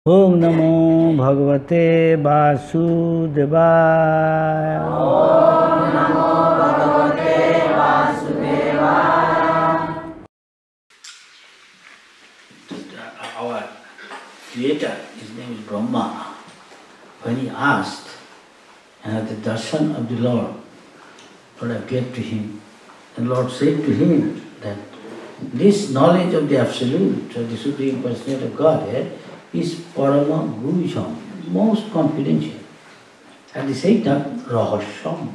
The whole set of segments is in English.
Om Namo Bhagavate Vasudevaya. Om Namo Bhagavate Vasudevaya. Our creator, his name is Brahma, when he asked, and at the darshan of the Lord appeared to him, and Lord said to him that this knowledge of the Absolute, of the Supreme Personality of Godhead, is Parama Gujam, most confidential. At the same time, Rahasham.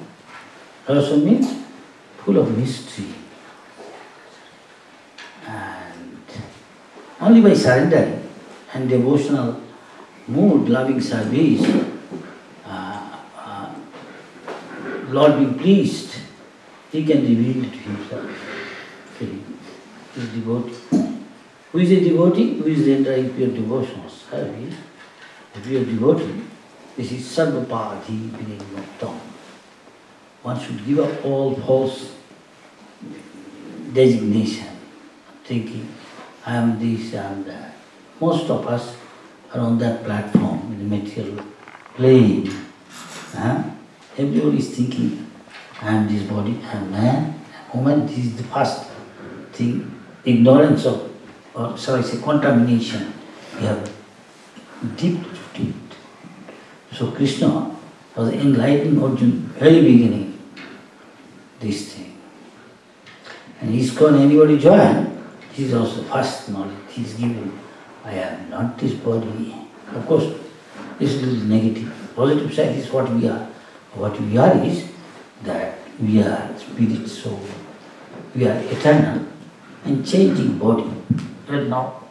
Rahasham means full of mystery. And only by surrendering and devotional mood, loving service, Lord being pleased, He can reveal it to Himself. He is devotee. Who is a devotee? Who is entering pure devotional service? A pure devotee, this is Sarvapadhi Vinimuktam. One should give up all false designation, thinking, I am this, I am that. Most of us are on that platform in the material plane. Everybody is thinking, I am this body, I am man, I am woman. This is the first thing, ignorance of, or shall I say, contamination. We have deep rooted. So Krishna was enlightening Arjuna very beginning, this thing. And ISKCON, anybody join, this is also first knowledge. He is given, I am not this body. Of course, this is a little negative. Positive side is what we are. What we are is that we are spirit soul. We are eternal and changing body. Right now,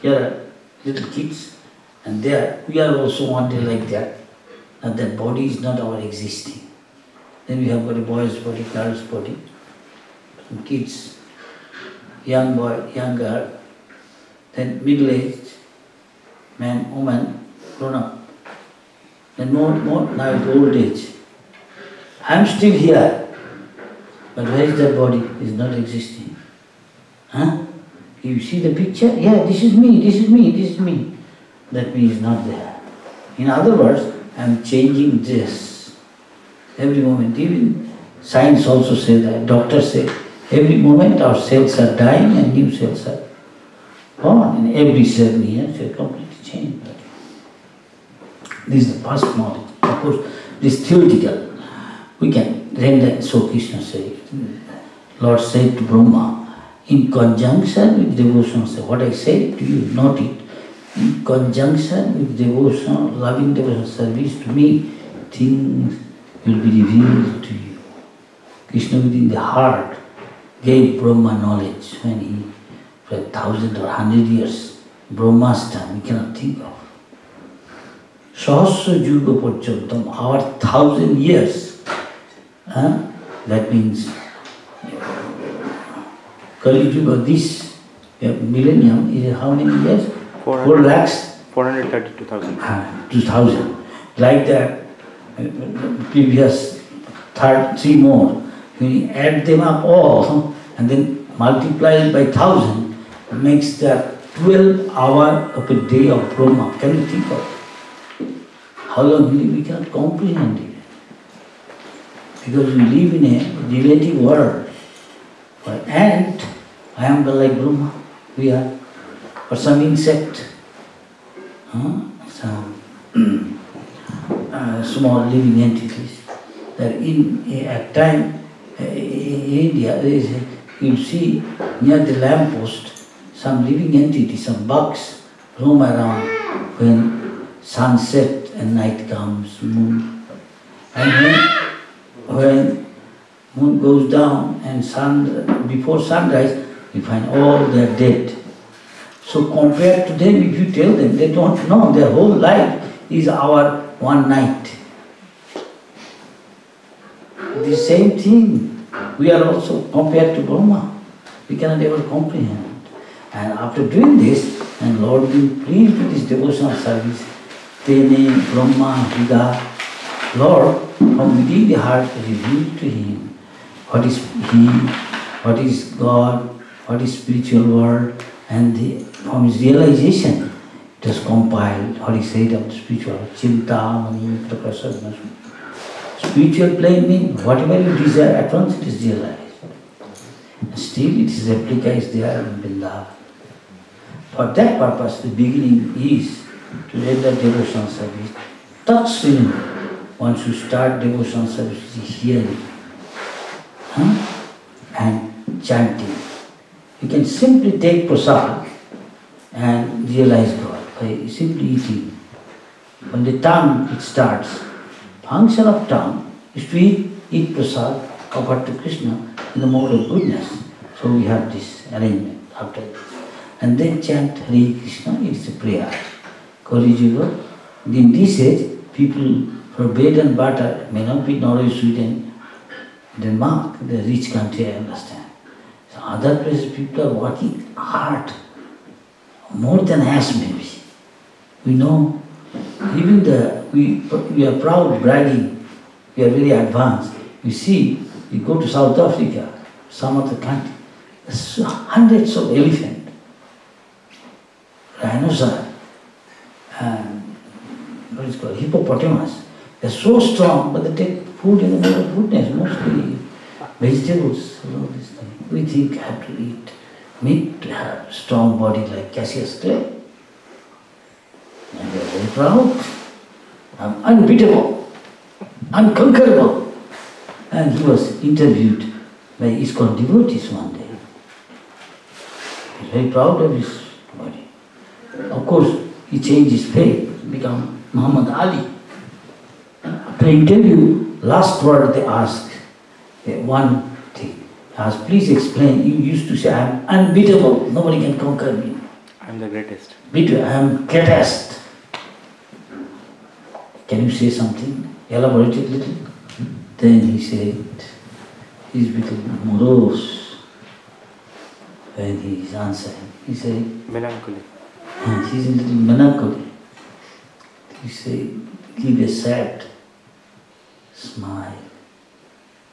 here are little kids, and there we are also one day like that. And that body is not our existing. Then we have got a boy's body, girl's body, some kids, young boy, young girl, then middle-aged, man, woman, grown up. Then more, now it's old age. I am still here, but where is that body? It is not existing. You see the picture? Yeah, this is me, this is me, this is me. That me is not there. In other words, I am changing this. Every moment, even science also says that, doctors say, every moment our cells are dying and new cells are born. In every 7 years, they are completely changed. This is the first knowledge. Of course, this theoretical. We can render, so Krishna said, Lord said to Brahma, in conjunction with devotion, what I said to you, note it, in conjunction with devotion, loving devotion service to me, things will be revealed to you. Krishna within the heart gave Brahma knowledge when he, for 1,000 or 100 years, Brahma's time, we cannot think of. Sahasra Yuga Pachantam, our 1,000 years. That means Kali Yuga, this millennium is how many years? 4 lakhs? 432,000. 2,000. Like that, previous 3 more. When you add them up all and then multiply it by 1,000, makes that 12 hours of a day of Brahma. Can you think of how long we cannot comprehend it? Because we live in a relative world. For an ant, I am like Brahma, we are. For some insect, some small living entities. That in at time in India, you see near the lamppost some living entity, some bugs roam around when sunset and night comes, moon. And when moon goes down and before sunrise, you find all they are dead. So compared to them, if you tell them, they don't know, their whole life is our one night. The same thing, we are also compared to Brahma. We cannot ever comprehend. And after doing this, and Lord being pleased with this devotional service, Tene Brahma Hida, Lord, from within the heart revealed to him what is He, what is God, what is spiritual world, and from his realization, just compiled, how do you say it, of spiritual, Chintamani, Prakasana. Spiritual plane means whatever you desire at once it is realized. Still its replica is there in Vrindavan. For that purpose, the beginning is to render devotional service. Touch feeling. Once you start devotional service, it is hearing and chanting. You can simply take prasad and realize God by simply eating. From the tongue it starts. Function of tongue is to eat prasad offered to Krishna in the mode of goodness. So we have this arrangement after this. And then chant Hare Krishna, it's a prayer. Kali Yuga. In this age, people for bread and butter may not be Norway, Sweden, Denmark, the rich country, I understand. So other places people are working hard, more than us maybe. We know, even we are proud, bragging, we are very advanced. You see, you go to South Africa, some of the country, there's hundreds of elephants, rhinoceros, and what is called hippopotamus. They're so strong, but they take food in the mode of goodness, mostly vegetables, all these things. We think I have to eat meat to have a strong body like Cassius Clay. And they're very proud. I'm unbeatable, unconquerable. And he was interviewed by ISKCON devotees one day. He's very proud of his body. Of course, he changed his faith, become Muhammad Ali. After interview, last word they asked, one thing, asked, please explain, you used to say, I am unbeatable, nobody can conquer me. I am the greatest. I am greatest. Can you say something? Elaborate it a little. Then he said, he's become morose when he is answering. He said, Melancholy. and he's a little melancholy. He said, give a sad smile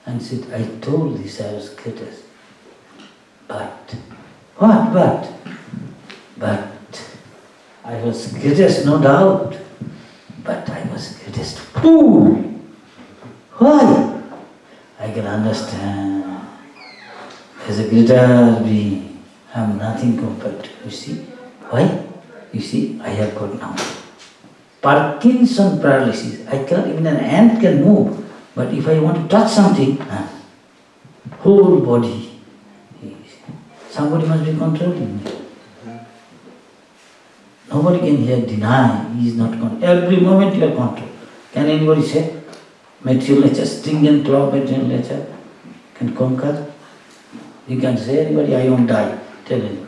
and said, I told this I was greatest. But, what? But I was greatest, no doubt. But I was greatest fool. Why? I can understand. As a greater being, I am nothing compared to you. You see? Why? You see, I have got now Parkinson paralysis. I cannot, even an ant can move. But if I want to touch something, whole body, somebody must be controlling me. Nobody can here deny he is not controlled. Every moment you are controlled. Can anybody say material nature, stringent law of material nature can conquer? You can say anybody, I won't die. Tell anybody.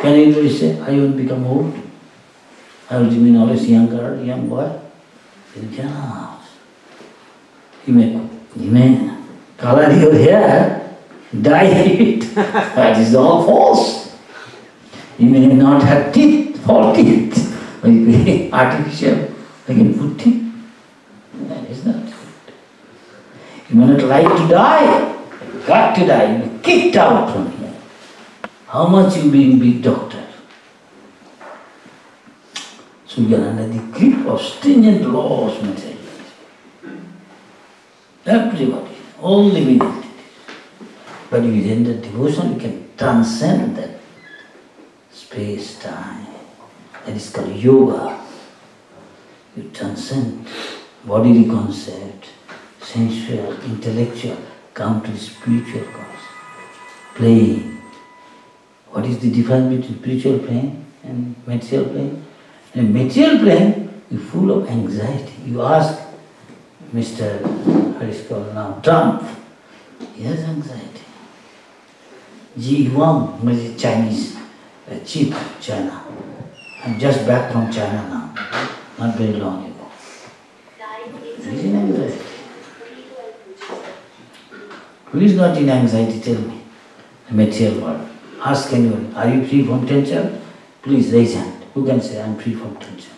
Can anybody say, I won't become old? I will remain always young boy? You cannot. You may color your hair, dye it. That is all false. You may not have teeth, false teeth. But you may artificial, they can put teeth. That is not good. You may not like to die. You got to die. You be kicked out from here. How much you being big doctor? So you are under the grip of stringent laws, materialism. Everybody, all living entities. But you render devotion, you can transcend that space, time. That is called yoga. You transcend bodily concept, sensual, intellectual, come to the spiritual concept. Playing. What is the difference between spiritual plane and material plane? In a material plane, you're full of anxiety. You ask Mr. What is called now, Trump, he has anxiety. Ji Wang, who is a Chinese chief of China. I'm just back from China now, not very long ago. He's in anxiety. Who is not in anxiety, tell me? The material world. Ask anyone, are you free from tension? Please raise hand. Who can say, I'm free from tension?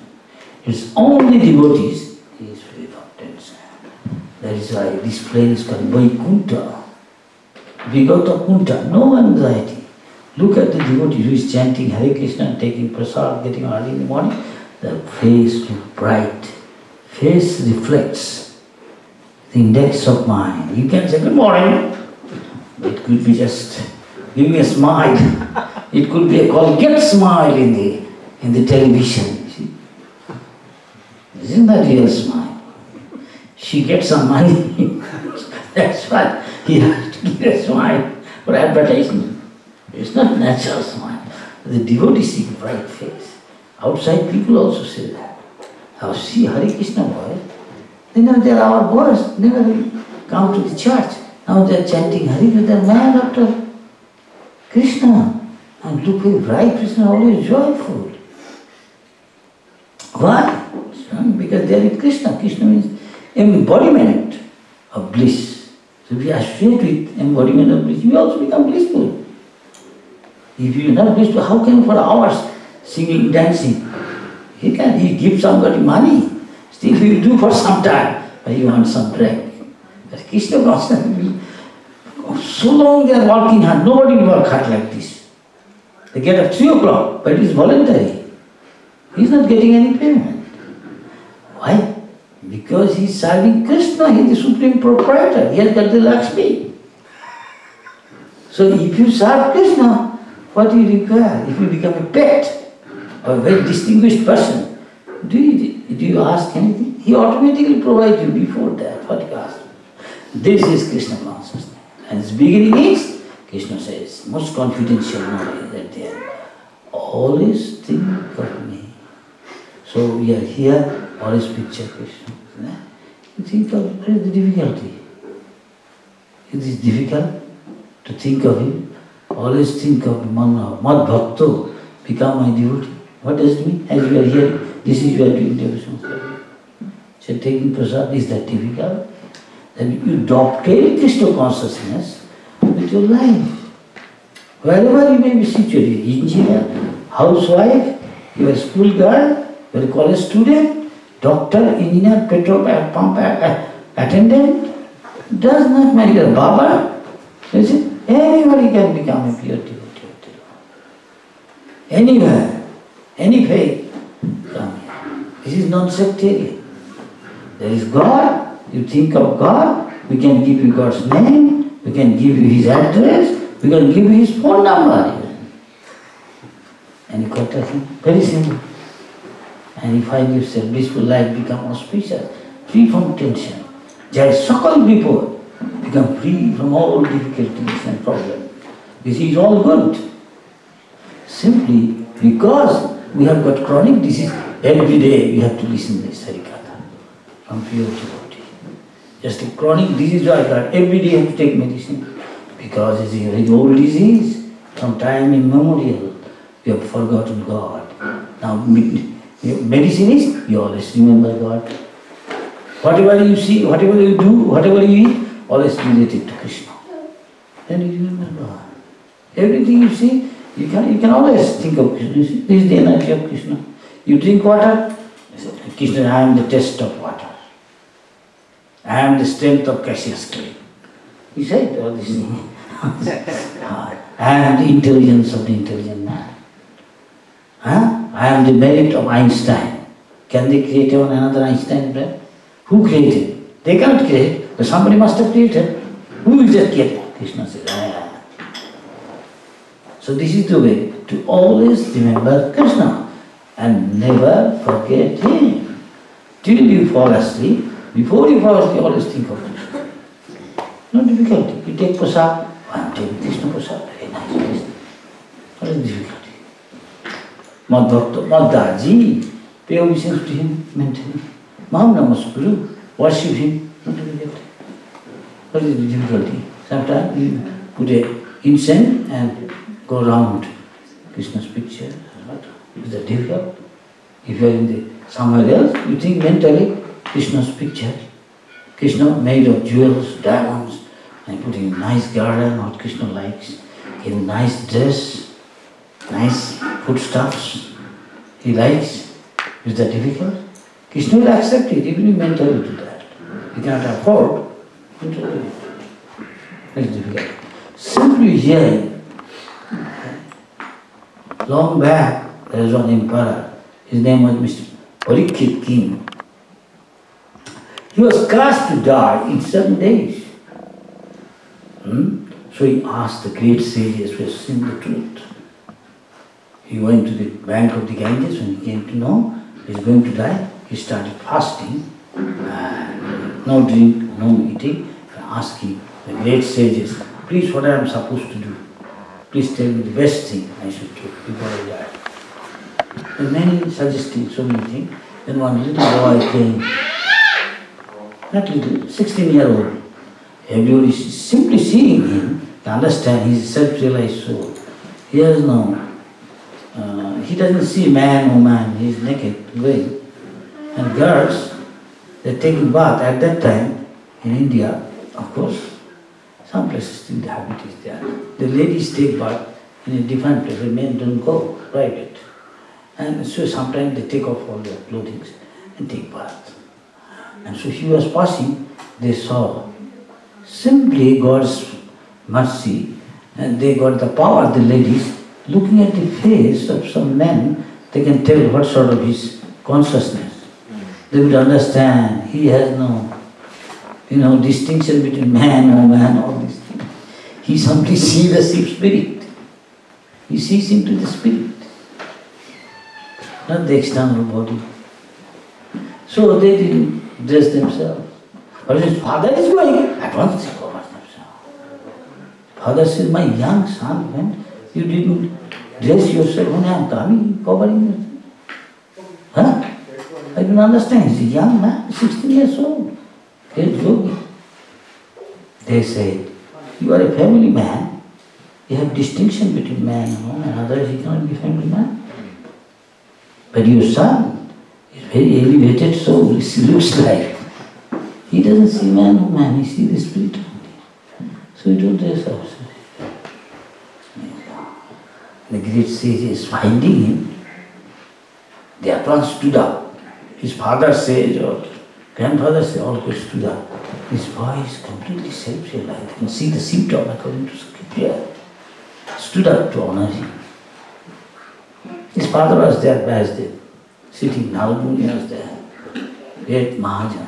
It's only devotees, he is free from tension. That is why this plane is called Vaikuntha. Vigata Kunta, no anxiety. Look at the devotee who is chanting Hare Krishna and taking prasad, getting early in the morning. The face looks bright. Face reflects the index of mind. You can say, good morning. It could be just giving a smile. It could be a Colgate smile in the television. You see? This isn't a real smile. She gets some money. That's why he has to give a smile for advertisement. It's not natural smile. The devotee see bright face. Outside people also say that. Now see Hare Krishna boys, they are our boys, never come to the church. Now they are chanting Hare Krishna, they are mad after Krishna. And look very bright, Krishna always joyful. Why? Because they are with Krishna. Krishna means embodiment of bliss. So if we associate with embodiment of bliss, we also become blissful. If you are not blissful, how can you for hours singing, dancing? He gives somebody money. Still you do for some time, but you want some break. But Krishna constantly, so long they are working hard, nobody will work hard like this. They get up 3 o'clock, but it is voluntary. He is not getting any payment. Why? Because he is serving Krishna, he is the supreme proprietor, he has got the Lakshmi. So if you serve Krishna, what do you require? If you become a pet, or a very distinguished person, do you ask anything? He automatically provides you before that, what you ask. This is Krishna consciousness. And its beginning is, Krishna says, most confidential knowledge that they are. Always think of me. So we are here, always picture Krishna. You think of what is the difficulty? It is difficult to think of him. Always think of Mad Bhakto, become my devotee. What does it mean? As you are here, this is you are doing devotional service. So taking prasad, is that difficult? Then you carry Krishna consciousness with your life. Wherever you may be situated, engineer, housewife, you are a school girl, you are a college student, doctor, engineer, petrol pump attendant, does not matter, you are a barber. You see, anybody can become a pure devotee of the Lord. Anywhere. Any faith, come here. This is non-sectarian. There is God, you think of God, we can give you God's name, we can give you His address, we can give you His phone number even. And you contact Him, very simple. And you find yourself, blissful life become auspicious, free from tension. Jai Sakal Vipur, become free from all difficulties and problems. This is all good. Simply because we have got chronic disease, every day we have to listen to this Harikatha from pure devotee. Just a chronic disease I got, every day you have to take medicine because it's a very old disease. From time immemorial, we have forgotten God. Now medicine is, you always remember God. Whatever you see, whatever you do, whatever you eat, always related to Krishna. Then you remember God. Everything you see, you can always think of Krishna. This is the energy of Krishna. You drink water, Krishna, I am the taste of water. I am the strength of Cassius Clay. He said all these things. I am the intelligence of the intelligent man. I am the merit of Einstein. Can they create another Einstein? Who created? They can't create, but somebody must have created. Who will just create? Krishna says, I am. So this is the way to always remember Krishna and never forget Him. Till you fall asleep, before you fall asleep, always think of Krishna. No difficulty. You take prasad, I am taking Krishna prasad, very nice Krishna. What is the difficulty? Madhvaji, pay obeisance to Him mentally. Maham Namaskuru, worship Him, no difficulty. What is the difficulty? Sometimes you put a incense and go round Krishna's picture. What? Is that difficult? If you are in somewhere else, you think mentally Krishna's picture. Krishna made of jewels, diamonds, and put in a nice garden, what Krishna likes, in a nice dress, nice foodstuffs he likes. Is that difficult? Krishna will accept it, even if mentally do that. You cannot afford, mentally do it. That is difficult. Simply hearing long back, there was one emperor. His name was Mr. Parikshit King. He was cursed to die in 7 days. So he asked the great sages who had seen the truth. He went to the bank of the Ganges. When he came to know he was going to die, he started fasting, and no drink, no eating, and asking the great sages, please, what I am supposed to do? Please tell me the best thing I should do before I die. And many suggesting so many things. Then one little boy came, not little, 16-year-old. Everybody is simply seeing him to understand he is a self-realized soul. He has no, he doesn't see man, woman, he is naked, going. And girls, they are taking bath at that time in India, of course. Some places still the habit is there. The ladies take bath in a different place, the men don't go private. And so sometimes they take off all their clothing and take bath. And so he was passing, they saw simply God's mercy, and they got the power, the ladies, looking at the face of some man, they can tell what sort of his consciousness. They would understand he has no distinction between man, woman, all these things. He simply sees the spirit. He sees into the spirit, not the external body. So they didn't dress themselves. But his father is going, at once they covered themselves. Father says, my young son, when you didn't dress yourself, when I am coming, covering yourself. Huh? I don't understand. He's a young man, 16 years old. He's yogi. They said, you are a family man. You have distinction between man and woman, otherwise he cannot be a family man. But your son is very elevated soul, he looks like. He doesn't see man, woman, he sees the spirit only. So he don't dress up. The great sages finding him, they at once stood up. His father says, or grandfather says, all stood up. His boy is completely self-realized. You can see the symptom according to scripture. Stood up to honor him. His father was there, Vasudev, sitting, Narad was there, great Mahajan.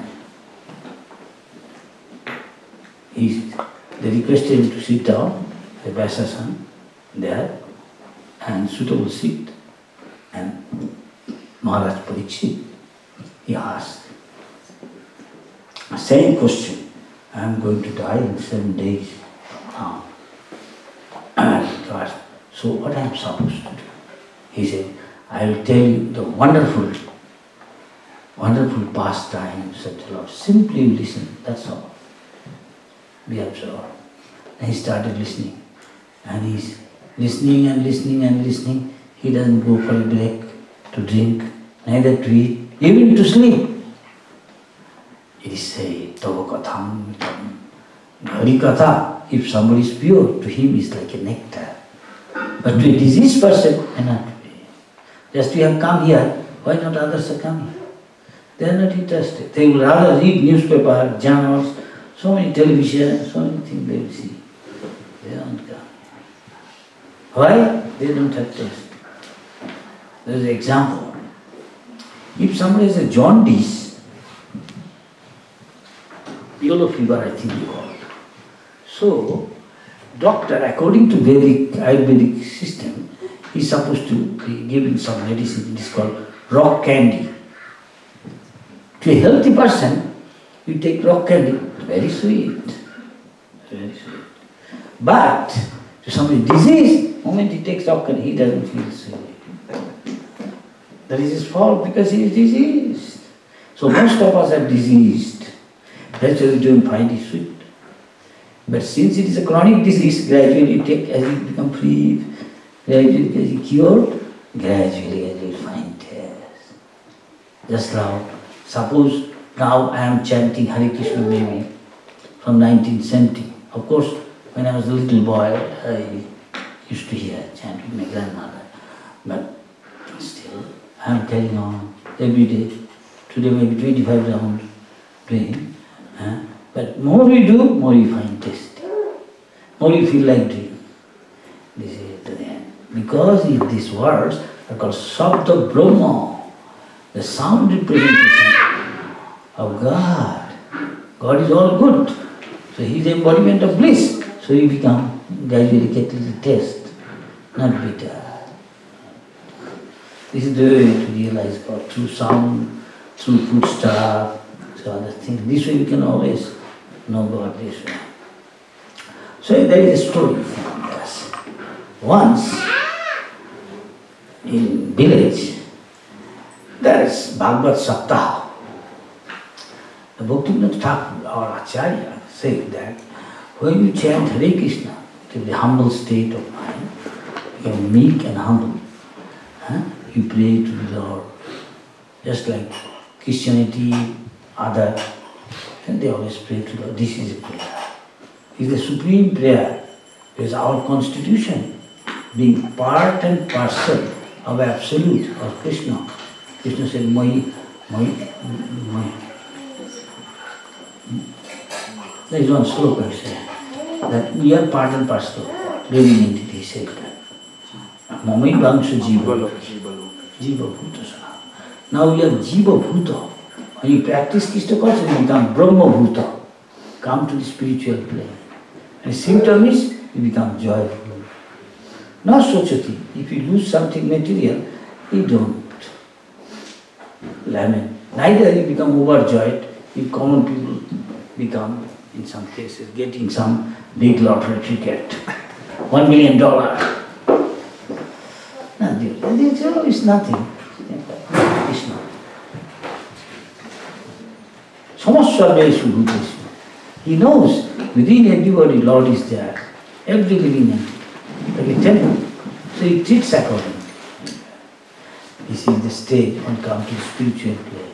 They requested him to sit down, the Vyasasan, there, and suitable seat. And Maharaj Parikshit, he asked, same question, I am going to die in 7 days now. So what I am supposed to do? He said, I will tell you the wonderful pastime, such a lot. Simply listen, that's all. Be absorbed. And he started listening. And he's listening and listening and listening. He doesn't go for a break to drink, neither to eat, even to sleep. It is said, Tava Katham Mitam. Hari Katha, if somebody is pure, to him is like a nectar. But to a diseased person, cannot be. Just you have come here, why not others are coming? They are not interested. They will rather read newspaper, journals, so many television, so many things they will see. They don't come. Why? They don't have taste. There is an example. If somebody has a jaundice, yellow fever, I think you call it. So, doctor, according to Vedic, Ayurvedic system, is supposed to be giving some medicine. It is called rock candy. To a healthy person, you take rock candy, very sweet. Very sweet. But to somebody diseased, the moment he takes rock candy, he doesn't feel sweet. That is his fault because he is diseased. So most of us are diseased. That's why we don't find it sweet. But since it is a chronic disease, gradually you take, as you become free, gradually as you cured, gradually as you find taste. Just now, suppose now I am chanting Hare Krishna maybe from 1970. Of course, when I was a little boy, I used to hear chant with my grandmother. But still, I am carrying on every day. Today maybe 25 rounds doing. But more we do, more you find taste. More you feel like doing. This is the end. Because these words are called Sabda Brahma, the sound representation of God. God is all good. So He is the embodiment of bliss. So you become gradually get a little taste, not bitter. This is the way to realize God, through sound, through foodstuff, through other things. This way you can always know God this way. So there is a story from this. Once, in village, there is Bhagavad Saptaha. The Bhaktivinoda Thakur, our Acharya, said that when you chant Hare Krishna to the humble state of mind, you are meek and humble. You pray to the Lord, just like Christianity, other, and they always pray to the Lord. This is a prayer. It is the supreme prayer. It is our constitution, being part and parcel of Absolute, of Krishna. Krishna said, there is one sloka said that we are part and parcel of living entity, he said that. Mamai Vangsha Jiva. Jiva Bhuta. Now we are Jiva Bhuta. When you practice Krishna consciousness, you become Brahma Bhuta. Come to the spiritual plane. And the symptom is you become joyful. Not such a thing. If you lose something material, you don't lament. Neither you become overjoyed. If common people become, in some cases, getting some big lottery ticket, $1 million. No, it's nothing. It's not. He knows within everybody Lord is there. Every living entity. Like a temple. So he treats accordingly. This is the state when come to spiritual plane.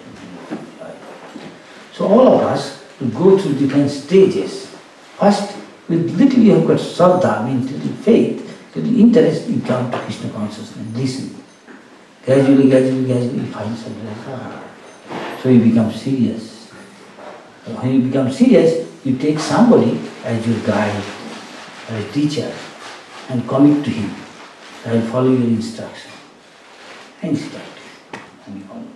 So all of us will go through different stages. First, with little you have got Shraddha, means little faith, little interest, you come to Krishna consciousness, listen. Gradually, you find something like that. So you become serious. When you become serious, you take somebody as your guide, as a teacher, and commit to him. I will follow your instruction. And instruct him. And you follow.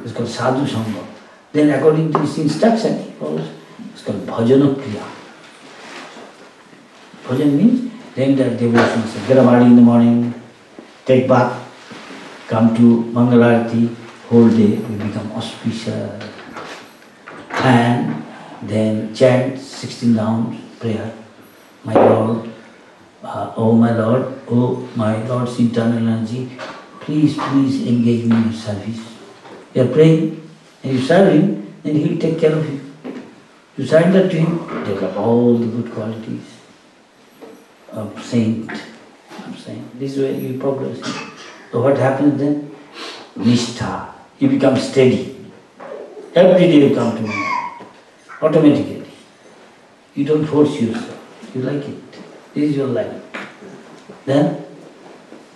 It's called Sadhu Sangha. Then according to his instruction, he follows. It's called Bhajana Kriya. Bhajan means then the devotions. Get up early in the morning, take bath, come to Mangalarati, whole day we become auspicious. And then chant 16 rounds prayer. My Lord, oh my Lord, oh my Lord's internal energy, please engage me in your service. You are praying and you serve him, then he will take care of you. You surrender to him, develop all the good qualities of saint. This way you progress. So what happens then? Nishtha. You become steady. Every day you come to me. Automatically. You don't force yourself. You like it. This is your life. Then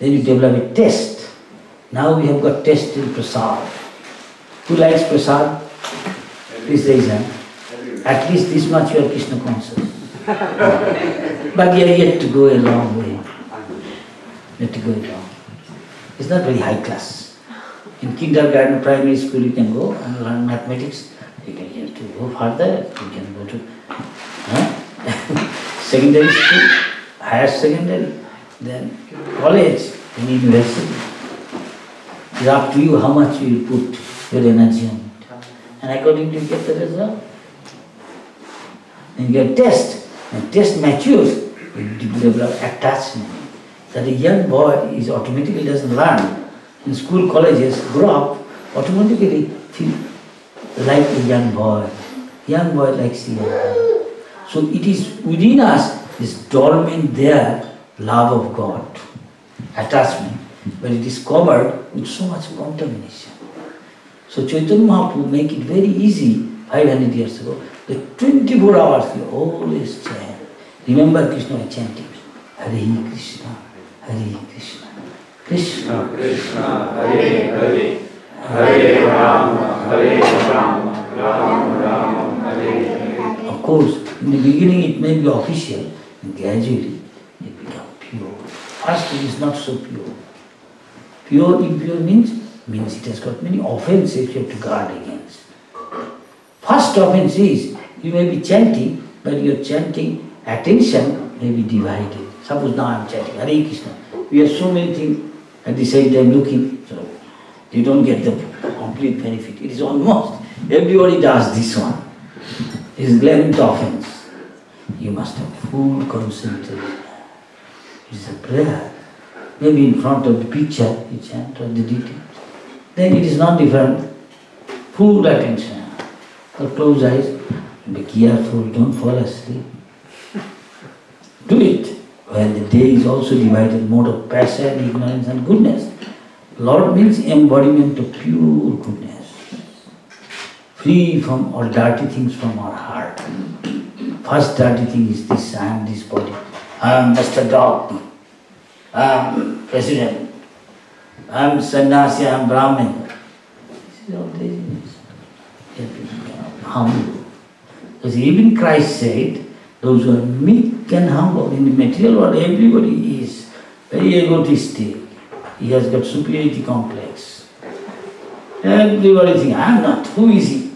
you develop a taste. Now we have got taste in prasad. Who likes prasad? Please raise hand. At least this much you are Krishna conscious. But you are yet to go a long way. Yet to go a long. It's not very high class. In kindergarten, primary school you can go and learn mathematics. You can have to go further. You can go to secondary school, higher secondary, then college, then university. It's up to you how much you put your energy on it. And accordingly you get the result. Then you get test. When test matures, you develop attachment. That a young boy is automatically doesn't learn. In school, colleges, grow up, automatically feel like a young boy. Young boy likes a young boy. So it is within us, this dormant there, love of God, attachment, but it is covered with so much contamination. So Chaitanya Mahaprabhu make it very easy 500 years ago. The 24 hours you always chant. Remember Krishna was chanting. Hare Krishna, Hare Krishna, Krishna Krishna, Hare Hare, Hare Rama, Hare Rama, Rama Rama, Hare Hare. Of course, in the beginning it may be official, and gradually it becomes pure. is not so pure. Pure, impure means it has got many offenses you have to guard against. First offense is, you may be chanting, but your chanting attention may be divided. Suppose now I am chanting Hare Krishna. We have so many things at the same time looking, so you don't get the complete benefit. It is almost, everybody does this one. It is 11th offense. You must have full concentration. It is a prayer. Maybe in front of the picture you chant or the details. Then it is not different. Full attention. Or close eyes. Be careful, don't fall asleep. Do it. When the day is also divided, mode of passion, ignorance and goodness. Lord means embodiment of pure goodness. Free from all dirty things from our heart. First dirty thing is this, I am this body. I am Mr. Dog. I am President. I am Sannyasi, I am Brahmin. This is all laziness. Humble. Because even Christ said, those who are meek and humble in the material world, everybody is very egotistic. He has got superiority complex. Everybody thinks, I am not. Who is he?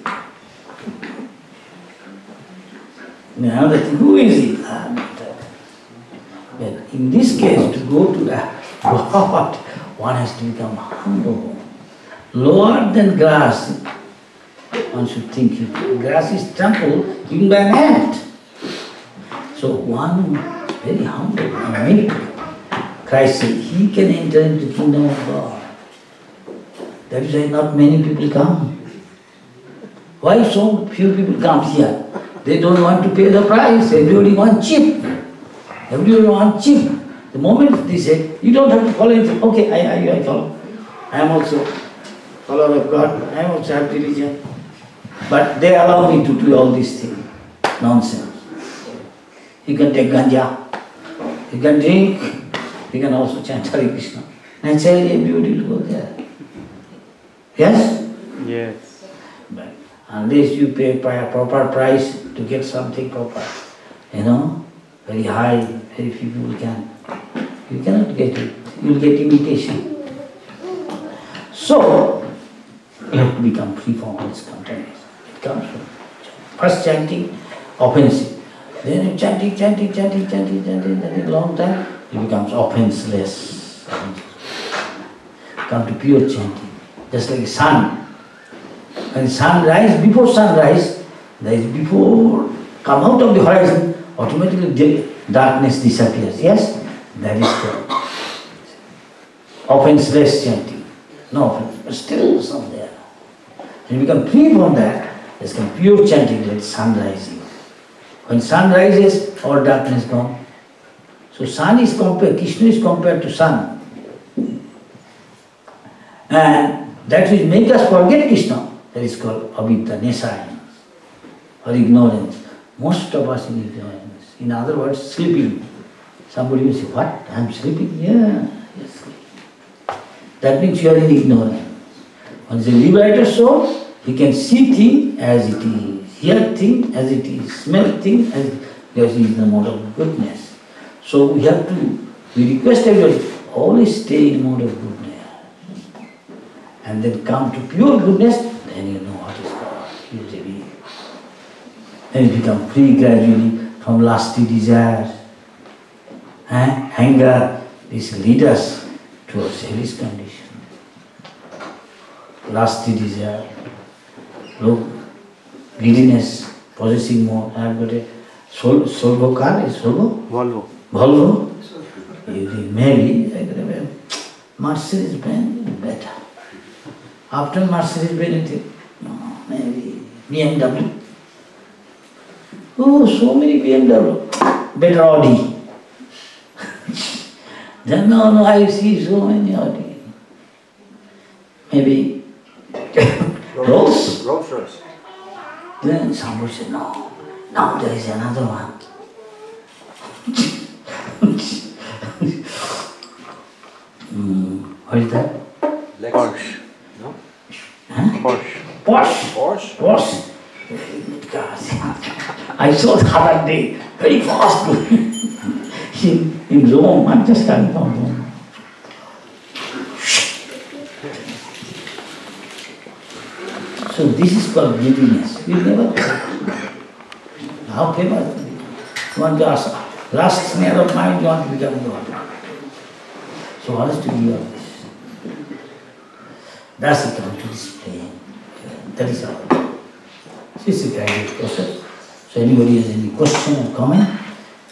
Another thing, who is he? I am not. But in this case, to go to God, one has to become humble. Lower than grass, one should think. Grass is trampled even by an ant. So one is very humble and meek. Christ said, he can enter into the kingdom of God. That is why not many people come. Why so few people come here? They don't want to pay the price. Everybody wants cheap. Everybody wants cheap. The moment they say, you don't have to follow anything. Okay, I follow. I am also follower of God. I am also have religion. But they allow me to do all these things. Nonsense. You can take ganja. You can drink. You can also chant Hare Krishna. Naturally, everybody will go there. Yes? Yes. But unless you pay a proper price to get something proper, very high, very few people can. You cannot get it. You will get imitation. So, you have to become free from all this contamination. It comes from first chanting, offensive. Then chanting, long time, it becomes offenseless. Come to pure chanting. Just like the sun. When the sun rises, before sunrise, there is before, come out of the horizon, automatically darkness disappears. Yes? That is the offenseless chanting. No offense, but still somewhere. When you become free from that, there's come pure chanting like sun rising. When sun rises, all darkness gone. So sun is compared, Krishna is compared to sun. And that which makes us forget Krishna, that is called avidya, nescience, or ignorance. Most of us in ignorance. In other words, sleeping. Somebody will say, what? I am sleeping? Yeah, you're sleeping. That means you are in ignorance. When the liberated soul, he can see things as it is, hear things as it is, smell things as it is, because he is the mode of goodness. So we request everybody, always stay in mode of goodness. And then come to pure goodness, then you know what is God. You reveal. Then you become free gradually from lusty desires. Anger, this leads us towards hellish condition. Lusty desire, greediness, possessing more. I have got a Volvo car, is Volvo? Volvo. You maybe I got a Mercedes Benz is better. After Mercedes Benz, no, maybe BMW. Oh, so many BMW. Better Audi. Then no, I see so many Audi. Maybe Rolls Royce. Then somebody said, no, now there is another one. What is that? Porsche. No? Huh? Porsche. Porsche. I saw the other day, very fast going. In Rome, I'm just coming from Rome. So this is called greediness. You never how famous? You want to ask, last snare of mind, you want to become God. So what is to be of this? That's the come to display. That is all. So it's a guided process. So anybody has any question or comment,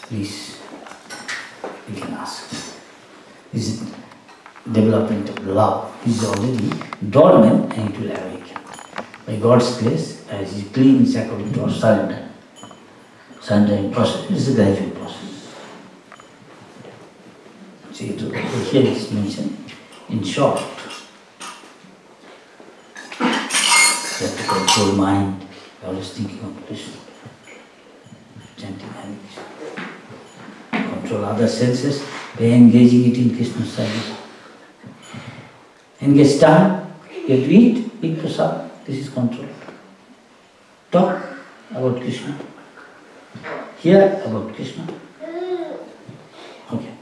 please, you can ask. This is development of love. It is already dormant and it will awaken. By God's grace, as He cleans according to our surrender. Surrendering process is a gradual process. See, here it is mentioned in short. You have to control mind, always thinking of Krishna, chanting Hare Krishna. Control other senses by engaging it in Krishna's service. Engage time, you have to eat prasad, this is control. Talk about Krishna. Hear about Krishna. Okay.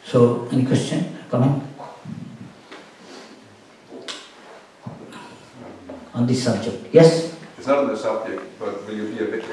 So, any question, comment? On this subject? Yes? It's not on the subject, but will you be a bit